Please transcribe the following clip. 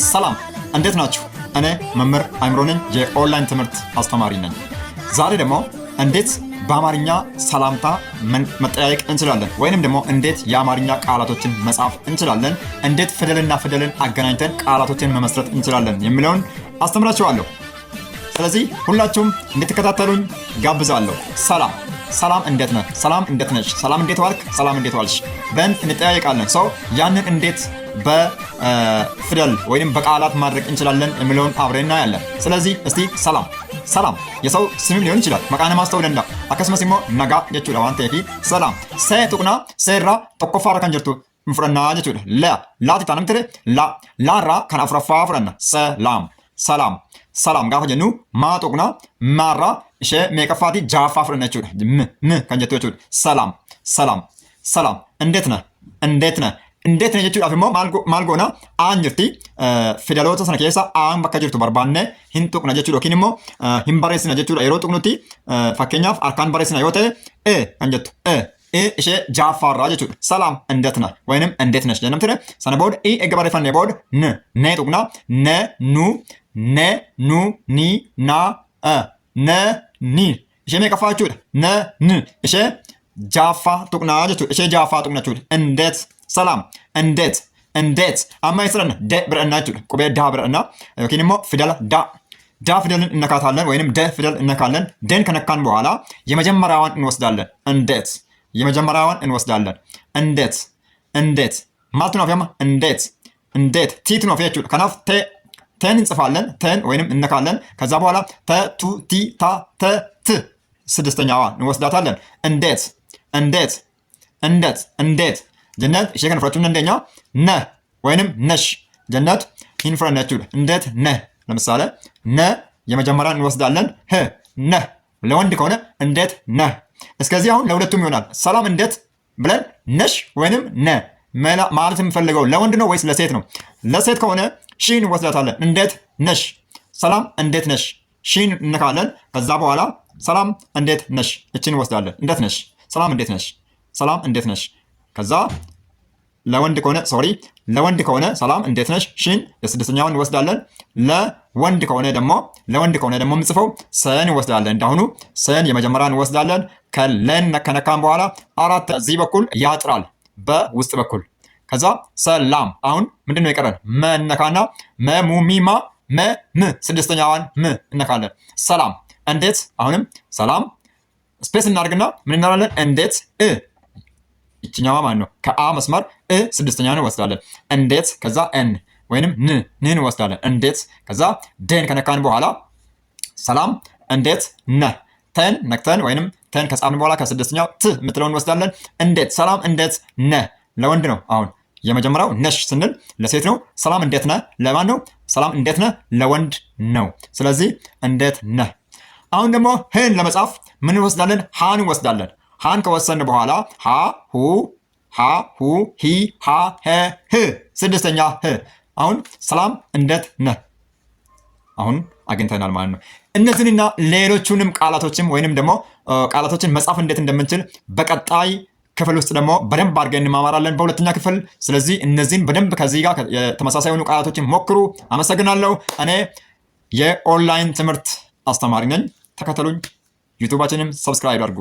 ሰላም እንዴት ናችሁ? እኔ መምህር አይምሮ ነኝ፣ የኦንላይን ትምህርት አስተማሪ ነኝ። ዛሬ ደግሞ እንዴት በአማርኛ ሰላምታ መጠያየቅ እንችላለን ወይንም ደግሞ እንዴት የአማርኛ ቃላቶችን መጻፍ እንችላለን፣ እንዴት ፊደልና ፊደልን አገናኝተን ቃላቶችን መመስረት እንችላለን የሚለውን አስተምራችኋለሁ። ስለዚህ ሁላችሁም እንድትከታተሉኝ ጋብዛለሁ። ሰላም እንዴት ነህ? ሰላም እንዴት ነሽ? ሰላም እንዴት ዋልክ? ሰላም እንዴት ዋልሽ? በእንት እንጠያየቃለን። ሰው ያንን እንዴት በፊደል ወይንም በቃላት ማድረግ እንችላለን የሚለውን አብረን እናያለን። ስለዚህ እስቲ ሰላም የሰው ስምም ሊሆን ይችላል። መቃነ ማስተውለንዳ አከስመስ ሞ ነጋ jechuudha waan ta'eef ሰላም tuqna seerra tokkoffaa kan jirtu fudhanna jechuudha. laati taanam tire laarraa kan afuraffaa fudhanna ሰላም gaafa jennu maa tuqna maarraa ishee meeqaffaati jaaffaa fudhanna jechuudha. kan jettu jechuudha. ሰላም እንዴት ነህ jechuudhaaf immoo maal goona aan jirti fidaloota sana keessa aan bakka jirtu barbaanne hin tuqna jechuudha yookiin immoo hin barreessina jechuudha. Yeroo tuqnutti fakkeenyaaf harkaan barreessina yoo ta'e kan jettu ishee jaaffaarraa jechuudha. Salaam እንዴት ነህ ወይንም እንዴት ነሽ jennaan ture sana booda eega barreeffannee booda ne tuqna nu ni na ni ishee meeqaffaa jechuudha. ishee jaaffaa tuqnaa jechuudha. ishee jaaffaa tuqna jechuudha. ሰላም እንዴት አማ ይስረና ደ ብረና ጁ ቁቤ ዳ ብረና ኦኬኒሞ ፊደል ዳ ፊደልን እነካታለን ወይንም ደ ፊደል እነካለን። ደን ከነካን በኋላ የመጀመሪያዋን እንወስዳለን። እንዴት ማለት ነው። ያማ እንዴት ቲት ነው ፈያችሁ ከናፍ ተን እንጽፋለን። ተን ወይንም እነካለን። ከዛ በኋላ ቱ ቲ ታ ተ ት ስድስተኛዋን እንወስዳታለን። እንዴት ጀነት እሺ ከነፍራችሁን እንደኛ ነህ ወይንም ነሽ ጀነት ኢንፍራናችሁ እንዴት ነህ። ለምሳሌ የመጀመሪያን እንወስዳለን። ነህ ለወንድ ከሆነ እንዴት ነህ። እስከዚህ አሁን ለሁለቱም ይሆናል። ሰላም እንዴት ብለን ነሽ ወይንም ማለት የምፈልገው ለወንድ ነው ወይስ ለሴት ነው? ለሴት ከሆነ ሺን እንወስዳታለን። እንዴት ነሽ፣ ሰላም እንዴት ነሽ፣ ሺን እንካለን። ከዛ በኋላ ሰላም እንዴት ነሽ እቺን እንወስዳለን። እንዴት ነሽ፣ ሰላም እንዴት ነሽ። ከዛ ለወንድ ከሆነ ሰላም እንዴት ነሽ ሺን የስድስተኛውን እንወስዳለን። ለወንድ ከሆነ ደግሞ የምንጽፈው ሰን እንወስዳለን። እንዳሁኑ ሰን የመጀመሪያን እንወስዳለን። ከነካን በኋላ አራት እዚህ በኩል ያጥራል በውስጥ በኩል። ከዛ ሰላም አሁን ምንድነው የቀረን? መነካና መሙሚማ ስድስተኛዋን እነካለን። ሰላም እንዴት አሁንም ሰላም ስፔስ እናድርግና ምን እናደርጋለን? እንዴት ይችኛዋ ማለት ነው ከአ መስመር ስድስተኛውን እንወስዳለን። እንዴት ከዛ ወይንም ንን እንወስዳለን። እንዴት ከዛ ደን ከነካን በኋላ ሰላም እንዴት ነህ። ተን ነክተን ወይንም ተን ከጻፍን በኋላ ከስድስተኛው የምትለውን እንወስዳለን። እንዴት ሰላም እንዴት ነህ ለወንድ ነው። አሁን የመጀመሪያው ነሽ ስንል ለሴት ነው። ሰላም እንዴት ነህ ለማን ነው? ሰላም እንዴት ነህ ለወንድ ነው። ስለዚህ እንዴት ነህ። አሁን ደግሞ ህን ለመጻፍ ምን እንወስዳለን? ሃን እንወስዳለን። ሃን ከወሰን በኋላ ሁ ሂ ሃ ህ ስድስተኛ አሁን ሰላም እንዴት ነህ አሁን አግኝተናል ማለት ነው። እነዚህንና ሌሎቹንም ቃላቶችን ወይንም ደግሞ ቃላቶችን መጻፍ እንዴት እንደምንችል በቀጣይ ክፍል ውስጥ ደግሞ በደንብ አድርገን እንማማራለን በሁለተኛ ክፍል። ስለዚህ እነዚህን በደንብ ከዚህ ጋር ተመሳሳይ የሆኑ ቃላቶችን ሞክሩ። አመሰግናለሁ። እኔ የኦንላይን ትምህርት አስተማሪ ነኝ። ተከተሉኝ። ዩቲዩባችንም ሰብስክራይብ አድርጉ።